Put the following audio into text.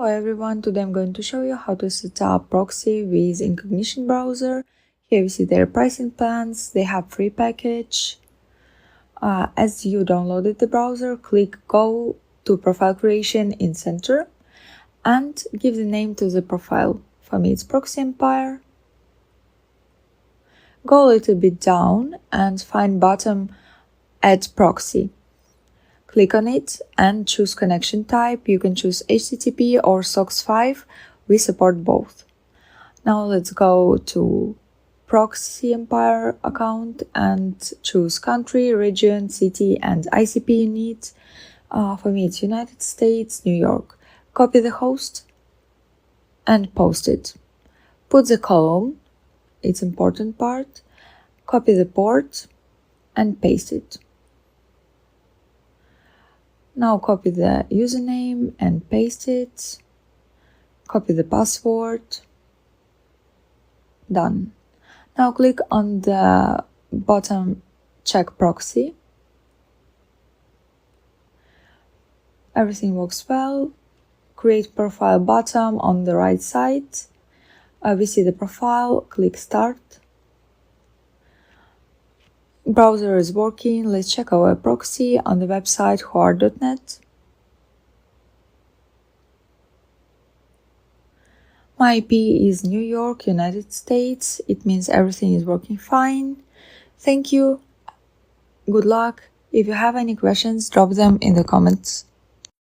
Hello everyone, today I'm going to show you how to set up Proxy with Incognition browser. Here you see their pricing plans. They have free package. As you downloaded the browser, click Go to Profile Creation in Center and give the name to the profile. For me it's ProxyEmpire. Go a little bit down and find bottom Add Proxy. Click on it and choose connection type. You can choose HTTP or SOCKS5. We support both. Now let's go to ProxyEmpire account and choose country, region, city, and ICP you need. For me it's United States, New York. Copy the host and post it. Put the column, it's important part. Copy the port and paste it. Now copy the username and paste it. Copy the password. Done. Now click on the bottom check proxy. Everything works well. Create profile bottom on the right side. We see the profile. Click start. Browser is working. Let's check our proxy on the website whoare.net. My IP is New York, United States. It means everything is working fine. Thank you. Good luck. If you have any questions, drop them in the comments.